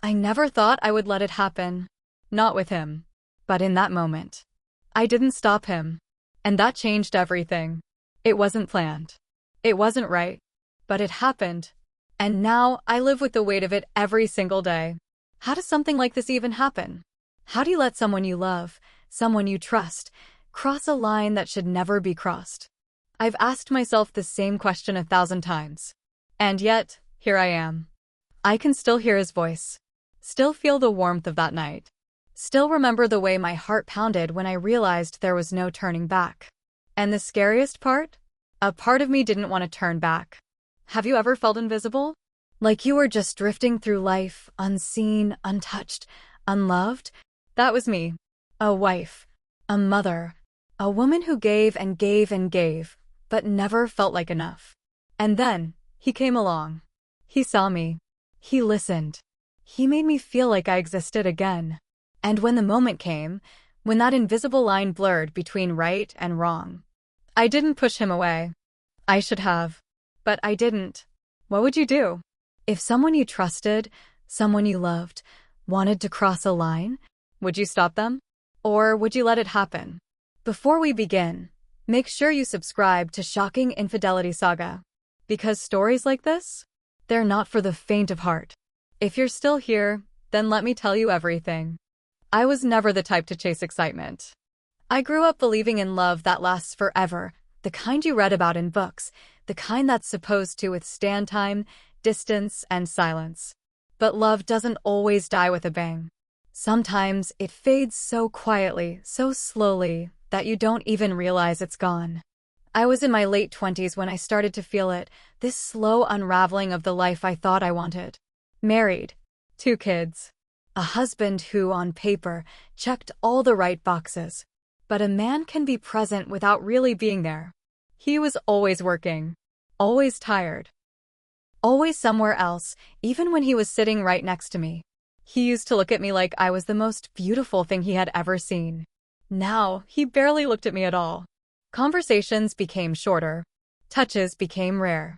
I never thought I would let it happen. Not with him. But in that moment, I didn't stop him. And that changed everything. It wasn't planned. It wasn't right. But it happened. And now I live with the weight of it every single day. How does something like this even happen? How do you let someone you love, someone you trust, cross a line that should never be crossed? I've asked myself the same question 1,000 times. And yet, here I am. I can still hear his voice. Still feel the warmth of that night. Still remember the way my heart pounded when I realized there was no turning back. And the scariest part? A part of me didn't want to turn back. Have you ever felt invisible? Like you were just drifting through life, unseen, untouched, unloved? That was me. A wife. A mother. A woman who gave and gave and gave, but never felt like enough. And then, he came along. He saw me. He listened. He made me feel like I existed again. And when the moment came, when that invisible line blurred between right and wrong, I didn't push him away. I should have. But I didn't. What would you do? If someone you trusted, someone you loved, wanted to cross a line, would you stop them? Or would you let it happen? Before we begin, make sure you subscribe to Shocking Infidelity Saga. Because stories like this, they're not for the faint of heart. If you're still here, then let me tell you everything. I was never the type to chase excitement. I grew up believing in love that lasts forever, the kind you read about in books, the kind that's supposed to withstand time, distance, and silence. But love doesn't always die with a bang. Sometimes it fades so quietly, so slowly, that you don't even realize it's gone. I was in my late 20s when I started to feel it, this slow unraveling of the life I thought I wanted. Married. 2 kids. A husband who, on paper, checked all the right boxes. But a man can be present without really being there. He was always working. Always tired. Always somewhere else, even when he was sitting right next to me. He used to look at me like I was the most beautiful thing he had ever seen. Now, he barely looked at me at all. Conversations became shorter. Touches became rare.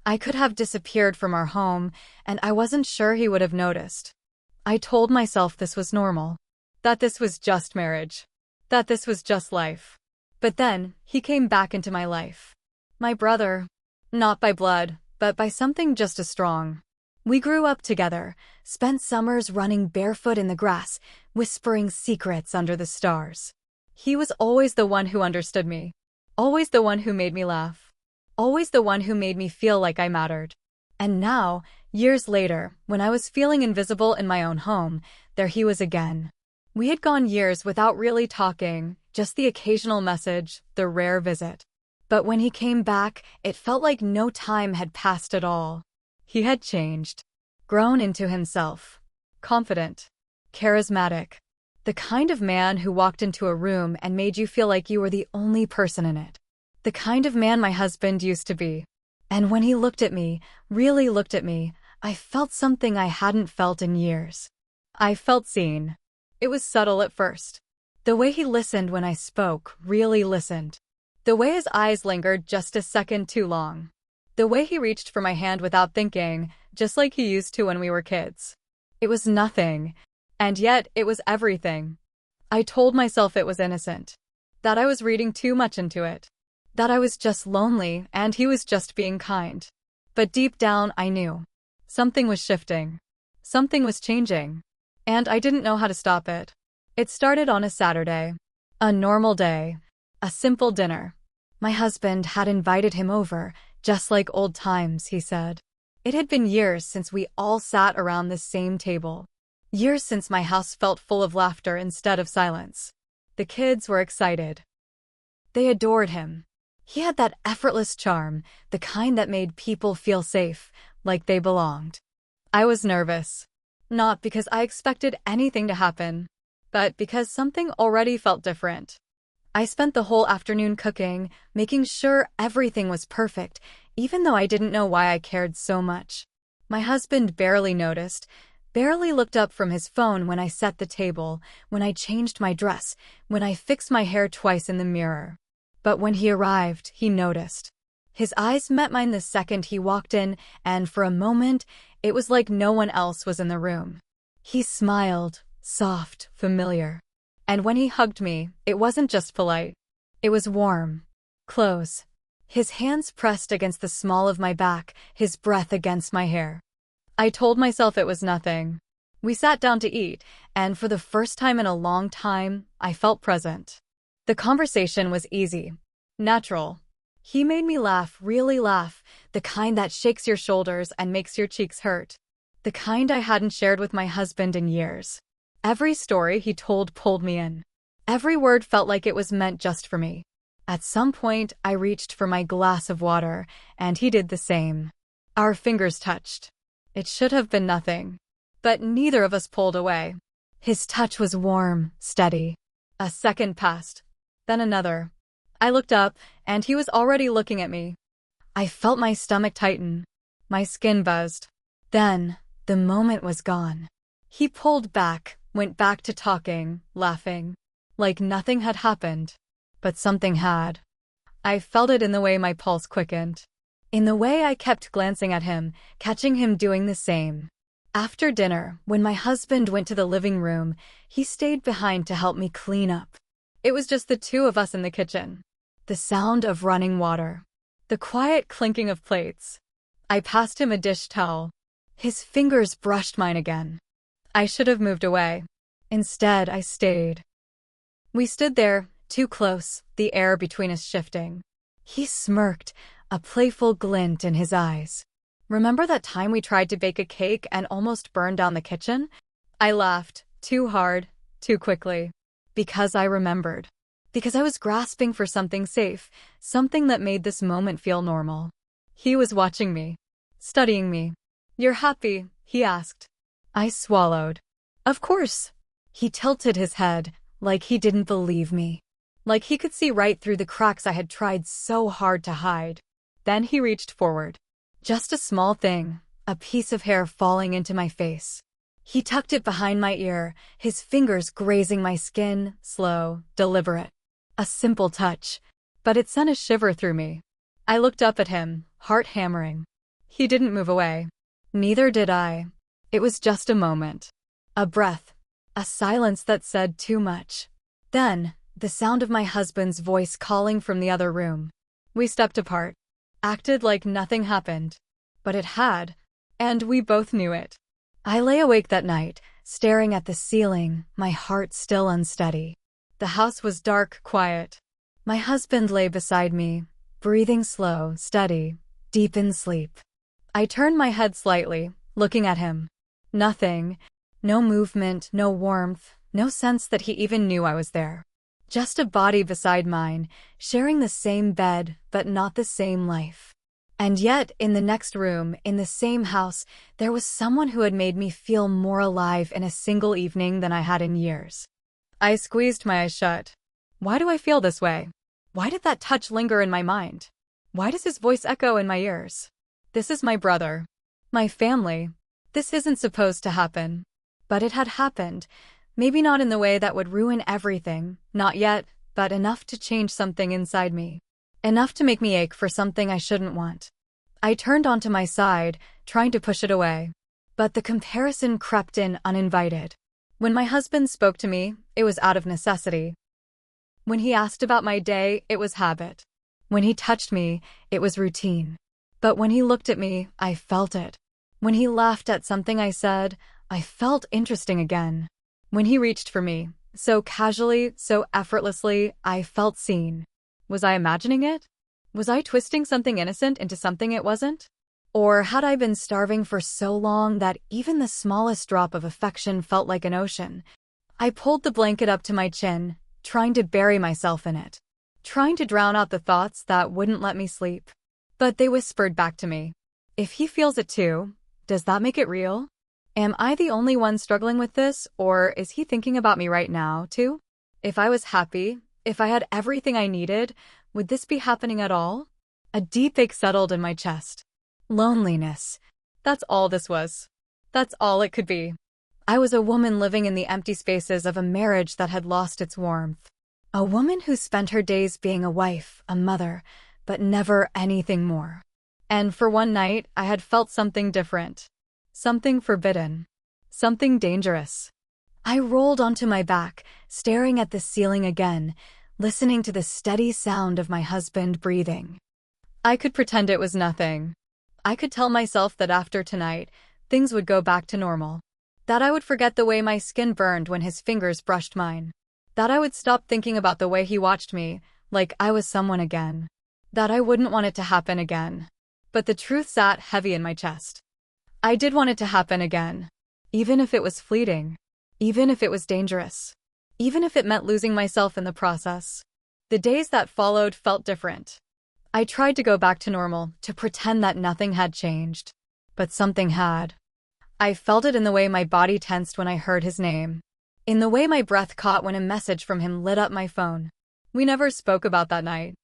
I could have disappeared from our home, and I wasn't sure he would have noticed. I told myself this was normal. That this was just marriage. That this was just life. But then, he came back into my life. My brother. Not by blood, but by something just as strong. We grew up together, spent summers running barefoot in the grass, whispering secrets under the stars. He was always the one who understood me. Always the one who made me laugh. Always the one who made me feel like I mattered. And now, years later, when I was feeling invisible in my own home, there he was again. We had gone years without really talking, just the occasional message, the rare visit. But when he came back, it felt like no time had passed at all. He had changed. Grown into himself. Confident. Charismatic. The kind of man who walked into a room and made you feel like you were the only person in it. The kind of man my husband used to be. And when he looked at me, really looked at me, I felt something I hadn't felt in years. I felt seen. It was subtle at first. The way he listened when I spoke, really listened. The way his eyes lingered just a second too long. The way he reached for my hand without thinking, just like he used to when we were kids. It was nothing. And yet, it was everything. I told myself it was innocent. That I was reading too much into it. That I was just lonely, and he was just being kind. But deep down, I knew. Something was shifting. Something was changing. And I didn't know how to stop it. It started on a Saturday. A normal day. A simple dinner. My husband had invited him over, just like old times, he said. It had been years since we all sat around the same table. Years since my house felt full of laughter instead of silence. The kids were excited. They adored him. He had that effortless charm, the kind that made people feel safe, like they belonged. I was nervous. Not because I expected anything to happen, but because something already felt different. I spent the whole afternoon cooking, making sure everything was perfect, even though I didn't know why I cared so much. My husband barely noticed, barely looked up from his phone when I set the table, when I changed my dress, when I fixed my hair twice in the mirror. But when he arrived, he noticed. His eyes met mine the second he walked in, and for a moment, it was like no one else was in the room. He smiled, soft, familiar. And when he hugged me, it wasn't just polite. It was warm, close. His hands pressed against the small of my back, his breath against my hair. I told myself it was nothing. We sat down to eat, and for the first time in a long time, I felt present. The conversation was easy, natural. He made me laugh, really laugh, the kind that shakes your shoulders and makes your cheeks hurt. The kind I hadn't shared with my husband in years. Every story he told pulled me in. Every word felt like it was meant just for me. At some point, I reached for my glass of water, and he did the same. Our fingers touched. It should have been nothing. But neither of us pulled away. His touch was warm, steady. A second passed. Then another. I looked up, and he was already looking at me. I felt my stomach tighten. My skin buzzed. Then, the moment was gone. He pulled back, went back to talking, laughing. Like nothing had happened. But something had. I felt it in the way my pulse quickened. In the way I kept glancing at him, catching him doing the same. After dinner, when my husband went to the living room, he stayed behind to help me clean up. It was just the two of us in the kitchen. The sound of running water. The quiet clinking of plates. I passed him a dish towel. His fingers brushed mine again. I should have moved away. Instead, I stayed. We stood there, too close, the air between us shifting. He smirked, a playful glint in his eyes. Remember that time we tried to bake a cake and almost burned down the kitchen? I laughed, too hard, too quickly. Because I remembered. Because I was grasping for something safe, something that made this moment feel normal. He was watching me, studying me. "You're happy?" he asked. I swallowed. "Of course." He tilted his head, like he didn't believe me. Like he could see right through the cracks I had tried so hard to hide. Then he reached forward. Just a small thing, a piece of hair falling into my face. He tucked it behind my ear, his fingers grazing my skin, slow, deliberate. A simple touch, but it sent a shiver through me. I looked up at him, heart hammering. He didn't move away. Neither did I. It was just a moment. A breath. A silence that said too much. Then, the sound of my husband's voice calling from the other room. We stepped apart. Acted like nothing happened. But it had. And we both knew it. I lay awake that night, staring at the ceiling, my heart still unsteady. The house was dark, quiet. My husband lay beside me, breathing slow, steady, deep in sleep. I turned my head slightly, looking at him. Nothing. No movement, no warmth, no sense that he even knew I was there. Just a body beside mine, sharing the same bed, but not the same life. And yet, in the next room, in the same house, there was someone who had made me feel more alive in a single evening than I had in years. I squeezed my eyes shut. Why do I feel this way? Why did that touch linger in my mind? Why does his voice echo in my ears? This is my brother. My family. This isn't supposed to happen. But it had happened. Maybe not in the way that would ruin everything, not yet, but enough to change something inside me. Enough to make me ache for something I shouldn't want. I turned onto my side, trying to push it away. But the comparison crept in uninvited. When my husband spoke to me, it was out of necessity. When he asked about my day, it was habit. When he touched me, it was routine. But when he looked at me, I felt it. When he laughed at something I said, I felt interesting again. When he reached for me, so casually, so effortlessly, I felt seen. Was I imagining it? Was I twisting something innocent into something it wasn't? Or had I been starving for so long that even the smallest drop of affection felt like an ocean? I pulled the blanket up to my chin, trying to bury myself in it. Trying to drown out the thoughts that wouldn't let me sleep. But they whispered back to me. If he feels it too, does that make it real? Am I the only one struggling with this, or is he thinking about me right now, too? If I was happy, if I had everything I needed, would this be happening at all? A deep ache settled in my chest. Loneliness. That's all this was. That's all it could be. I was a woman living in the empty spaces of a marriage that had lost its warmth. A woman who spent her days being a wife, a mother, but never anything more. And for one night, I had felt something different. Something forbidden. Something dangerous. I rolled onto my back, staring at the ceiling again, listening to the steady sound of my husband breathing. I could pretend it was nothing. I could tell myself that after tonight, things would go back to normal. That I would forget the way my skin burned when his fingers brushed mine. That I would stop thinking about the way he watched me, like I was someone again. That I wouldn't want it to happen again. But the truth sat heavy in my chest. I did want it to happen again. Even if it was fleeting. Even if it was dangerous. Even if it meant losing myself in the process. The days that followed felt different. I tried to go back to normal, to pretend that nothing had changed. But something had. I felt it in the way my body tensed when I heard his name. In the way my breath caught when a message from him lit up my phone. We never spoke about that night.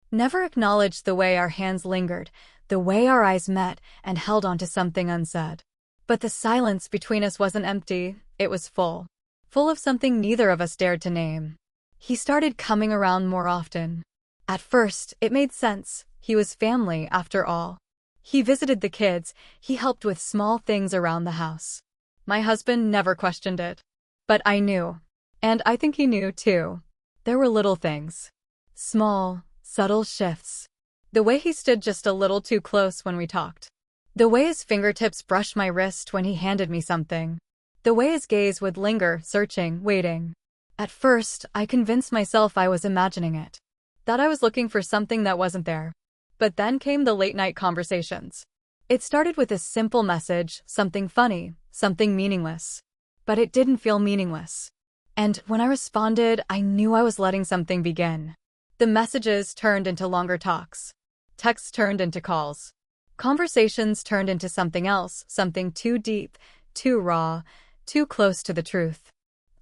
Never acknowledged the way our hands lingered, the way our eyes met and held onto something unsaid. But the silence between us wasn't empty, it was full. Full of something neither of us dared to name. He started coming around more often. At first, it made sense. He was family, after all. He visited the kids, he helped with small things around the house. My husband never questioned it. But I knew. And I think he knew, too. There were little things. Small, subtle shifts. The way he stood just a little too close when we talked. The way his fingertips brushed my wrist when he handed me something. The way his gaze would linger, searching, waiting. At first, I convinced myself I was imagining it. That I was looking for something that wasn't there. But then came the late-night conversations. It started with a simple message, something funny, something meaningless. But it didn't feel meaningless. And when I responded, I knew I was letting something begin. The messages turned into longer talks. Texts turned into calls. Conversations turned into something else, something too deep, too raw, too close to the truth.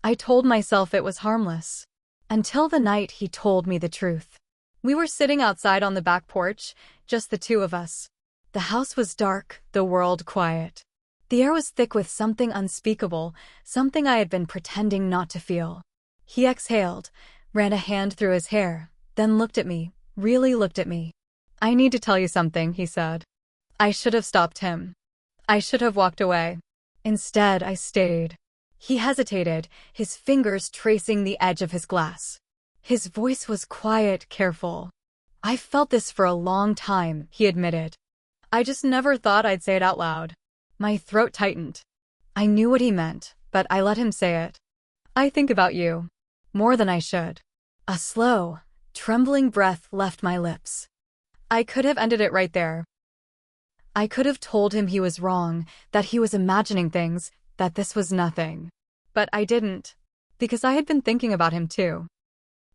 I told myself it was harmless. Until the night he told me the truth. We were sitting outside on the back porch, just the two of us. The house was dark, the world quiet. The air was thick with something unspeakable, something I had been pretending not to feel. He exhaled, ran a hand through his hair, then looked at me, really looked at me. "I need to tell you something," he said. I should have stopped him. I should have walked away. Instead, I stayed. He hesitated, his fingers tracing the edge of his glass. His voice was quiet, careful. "I've felt this for a long time," he admitted. I just never thought I'd say it out loud. My throat tightened. I knew what he meant, but I let him say it. "I think about you. More than I should." A slow, trembling breath left my lips. I could have ended it right there. I could have told him he was wrong, that he was imagining things, that this was nothing. But I didn't. Because I had been thinking about him too.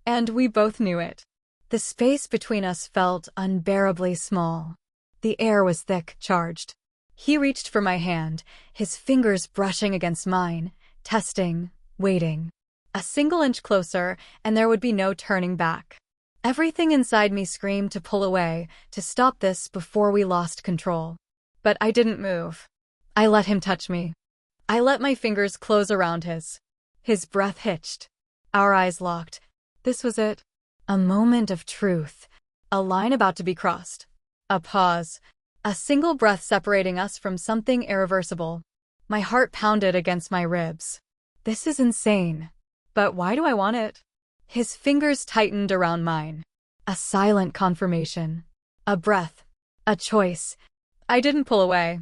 And we both knew it. The space between us felt unbearably small. The air was thick, charged. He reached for my hand, his fingers brushing against mine, testing, waiting. A single inch closer, and there would be no turning back. Everything inside me screamed to pull away, to stop this before we lost control. But I didn't move. I let him touch me. I let my fingers close around his. His breath hitched. Our eyes locked. This was it. A moment of truth. A line about to be crossed. A pause. A single breath separating us from something irreversible. My heart pounded against my ribs. This is insane. But why do I want it? His fingers tightened around mine. A silent confirmation. A breath. A choice. I didn't pull away.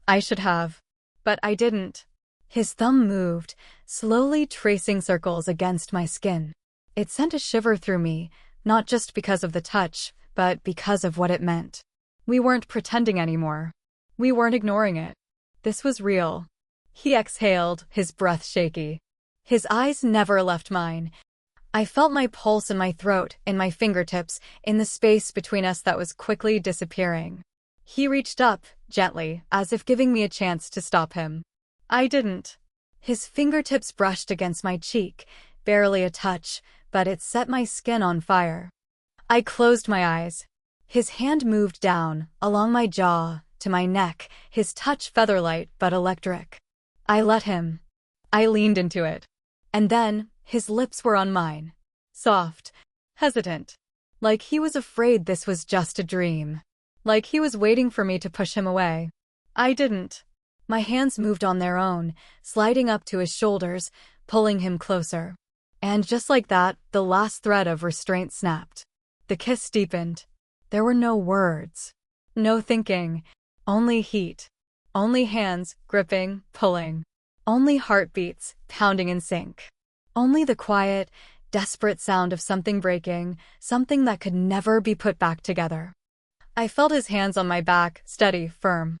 I should have. But I didn't. His thumb moved, slowly tracing circles against my skin. It sent a shiver through me, not just because of the touch, but because of what it meant. We weren't pretending anymore. We weren't ignoring it. This was real. He exhaled, his breath shaky. His eyes never left mine. I felt my pulse in my throat, in my fingertips, in the space between us that was quickly disappearing. He reached up, gently, as if giving me a chance to stop him. I didn't. His fingertips brushed against my cheek, barely a touch, but it set my skin on fire. I closed my eyes. His hand moved down, along my jaw, to my neck, his touch feather-light but electric. I let him. I leaned into it. And then, his lips were on mine. Soft. Hesitant. Like he was afraid this was just a dream. Like he was waiting for me to push him away. I didn't. My hands moved on their own, sliding up to his shoulders, pulling him closer. And just like that, the last thread of restraint snapped. The kiss deepened. There were no words. No thinking. Only heat. Only hands gripping, pulling. Only heartbeats pounding in sync. Only the quiet, desperate sound of something breaking, something that could never be put back together. I felt his hands on my back, steady, firm.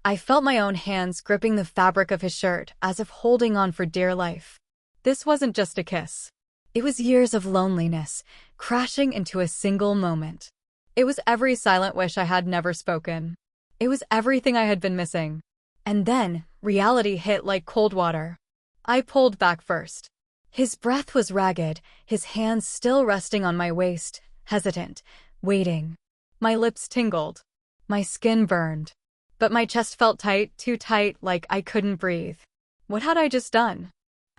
I felt my own hands gripping the fabric of his shirt, as if holding on for dear life. This wasn't just a kiss. It was years of loneliness, crashing into a single moment. It was every silent wish I had never spoken. It was everything I had been missing. And then, reality hit like cold water. I pulled back first. His breath was ragged, his hands still resting on my waist, hesitant, waiting. My lips tingled. My skin burned. But my chest felt tight, too tight, like I couldn't breathe. What had I just done?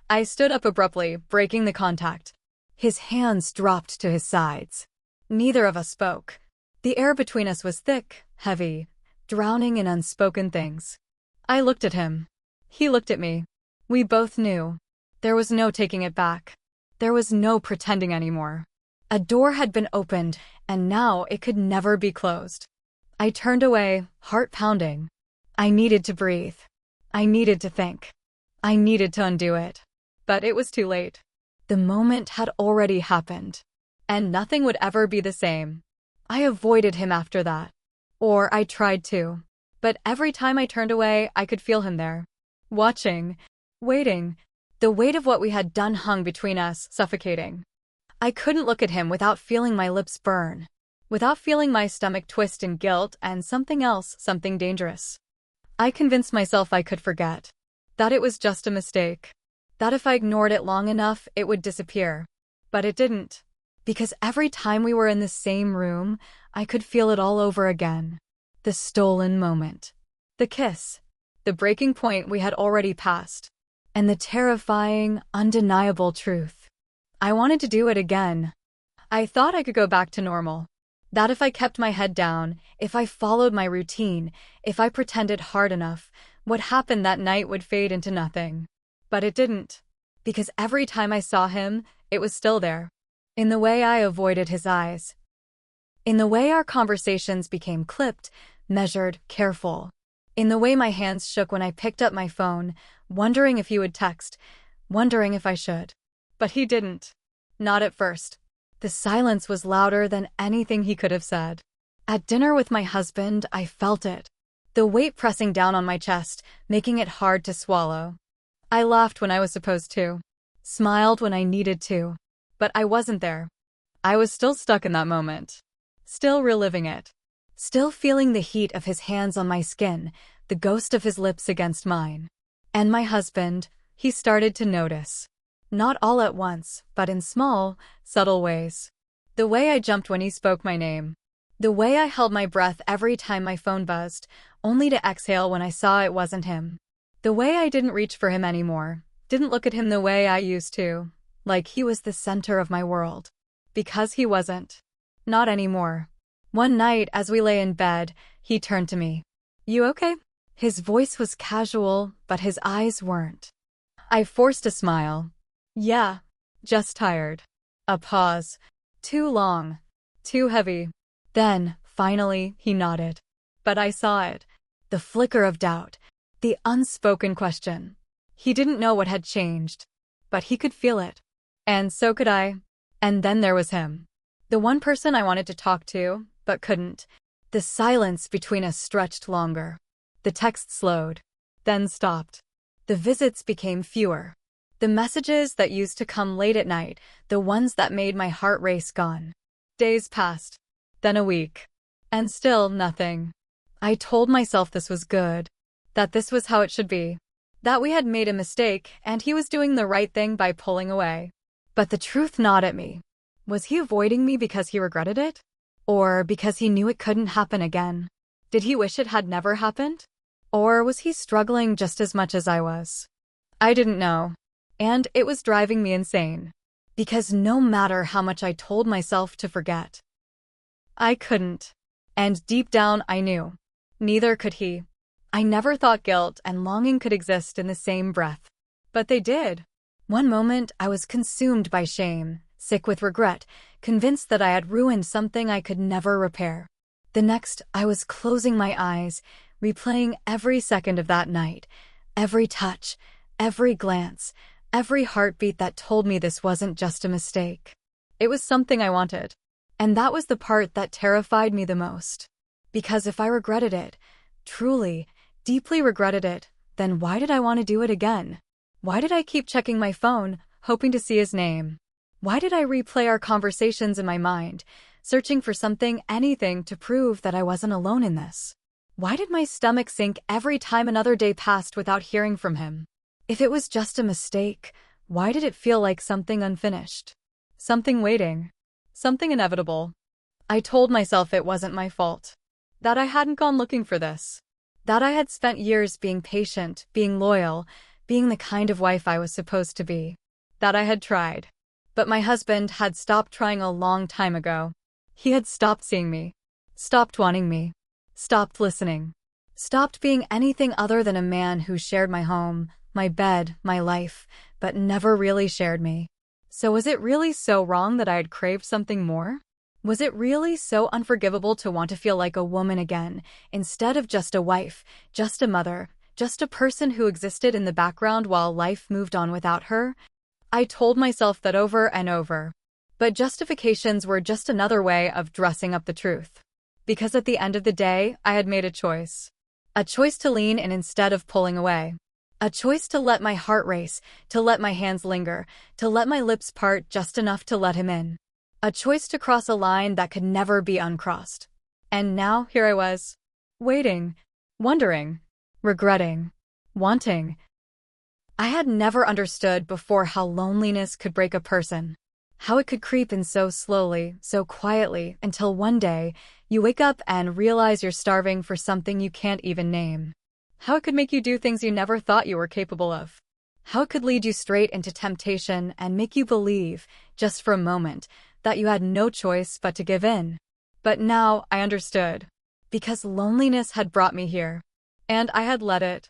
I stood up abruptly, breaking the contact. His hands dropped to his sides. Neither of us spoke. The air between us was thick, heavy, drowning in unspoken things. I looked at him. He looked at me. We both knew. There was no taking it back. There was no pretending anymore. A door had been opened, and now it could never be closed. I turned away, heart pounding. I needed to breathe. I needed to think. I needed to undo it. But it was too late. The moment had already happened. And nothing would ever be the same. I avoided him after that. Or I tried to. But every time I turned away, I could feel him there. Watching. Waiting. The weight of what we had done hung between us, suffocating. I couldn't look at him without feeling my lips burn. Without feeling my stomach twist in guilt and something else, something dangerous. I convinced myself I could forget. That it was just a mistake. That if I ignored it long enough, it would disappear. But it didn't. Because every time we were in the same room, I could feel it all over again. The stolen moment. The kiss. The breaking point we had already passed. And the terrifying, undeniable truth. I wanted to do it again. I thought I could go back to normal. That if I kept my head down, if I followed my routine, if I pretended hard enough, what happened that night would fade into nothing. But it didn't. Because every time I saw him, it was still there. In the way I avoided his eyes. In the way our conversations became clipped, measured, careful. In the way my hands shook when I picked up my phone, wondering if he would text, wondering if I should. But he didn't. Not at first. The silence was louder than anything he could have said. At dinner with my husband, I felt it. The weight pressing down on my chest, making it hard to swallow. I laughed when I was supposed to. Smiled when I needed to. But I wasn't there. I was still stuck in that moment. Still reliving it. Still feeling the heat of his hands on my skin, the ghost of his lips against mine. And my husband, he started to notice. Not all at once, but in small, subtle ways. The way I jumped when he spoke my name. The way I held my breath every time my phone buzzed, only to exhale when I saw it wasn't him. The way I didn't reach for him anymore, didn't look at him the way I used to, like he was the center of my world. Because he wasn't. Not anymore. One night, as we lay in bed, he turned to me. "You okay?" His voice was casual, but his eyes weren't. I forced a smile. "Yeah, just tired." A pause. Too long. Too heavy. Then, finally, he nodded. But I saw it. The flicker of doubt. The unspoken question. He didn't know what had changed. But he could feel it. And so could I. And then there was him. The one person I wanted to talk to, but couldn't. The silence between us stretched longer. The text slowed. Then stopped. The visits became fewer. The messages that used to come late at night, the ones that made my heart race, gone. Days passed. Then a week. And still nothing. I told myself this was good. That this was how it should be. That we had made a mistake, and he was doing the right thing by pulling away. But the truth gnawed at me. Was he avoiding me because he regretted it? Or because he knew it couldn't happen again? Did he wish it had never happened? Or was he struggling just as much as I was? I didn't know. And it was driving me insane. Because no matter how much I told myself to forget, I couldn't. And deep down I knew. Neither could he. I never thought guilt and longing could exist in the same breath. But they did. One moment, I was consumed by shame, sick with regret, convinced that I had ruined something I could never repair. The next, I was closing my eyes, replaying every second of that night, every touch, every glance, every heartbeat that told me this wasn't just a mistake. It was something I wanted. And that was the part that terrified me the most. Because if I regretted it, truly, deeply regretted it, then why did I want to do it again? Why did I keep checking my phone, hoping to see his name? Why did I replay our conversations in my mind, searching for something, anything to prove that I wasn't alone in this? Why did my stomach sink every time another day passed without hearing from him? If it was just a mistake, why did it feel like something unfinished? Something waiting. Something inevitable. I told myself it wasn't my fault. That I hadn't gone looking for this. That I had spent years being patient, being loyal, being the kind of wife I was supposed to be. That I had tried. But my husband had stopped trying a long time ago. He had stopped seeing me. Stopped wanting me. Stopped listening. Stopped being anything other than a man who shared my home, my bed, my life, but never really shared me. So was it really so wrong that I had craved something more? Was it really so unforgivable to want to feel like a woman again, instead of just a wife, just a mother, just a person who existed in the background while life moved on without her? I told myself that over and over. But justifications were just another way of dressing up the truth. Because at the end of the day, I had made a choice. A choice to lean in instead of pulling away. A choice to let my heart race, to let my hands linger, to let my lips part just enough to let him in. A choice to cross a line that could never be uncrossed. And now, here I was. Waiting. Wondering. Regretting. Wanting. I had never understood before how loneliness could break a person. How it could creep in so slowly, so quietly, until one day, you wake up and realize you're starving for something you can't even name. How it could make you do things you never thought you were capable of. How it could lead you straight into temptation and make you believe, just for a moment, that you had no choice but to give in. But now I understood. Because loneliness had brought me here. And I had let it.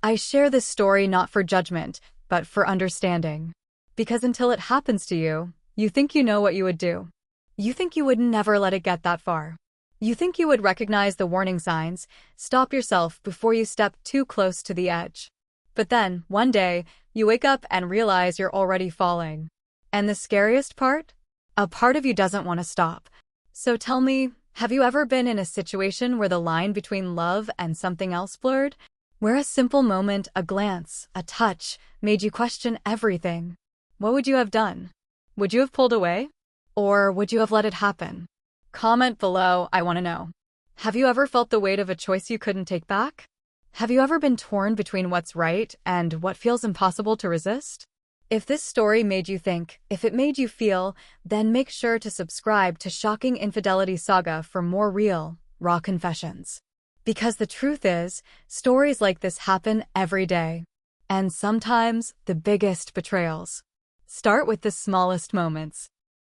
I share this story not for judgment, but for understanding. Because until it happens to you, you think you know what you would do. You think you would never let it get that far. You think you would recognize the warning signs, stop yourself before you step too close to the edge. But then, one day, you wake up and realize you're already falling. And the scariest part? A part of you doesn't want to stop. So tell me, have you ever been in a situation where the line between love and something else blurred? Where a simple moment, a glance, a touch, made you question everything? What would you have done? Would you have pulled away? Or would you have let it happen? Comment below, I want to know. Have you ever felt the weight of a choice you couldn't take back? Have you ever been torn between what's right and what feels impossible to resist? If this story made you think, if it made you feel, then make sure to subscribe to Shocking Infidelity Saga for more real, raw confessions. Because the truth is, stories like this happen every day. And sometimes, the biggest betrayals start with the smallest moments.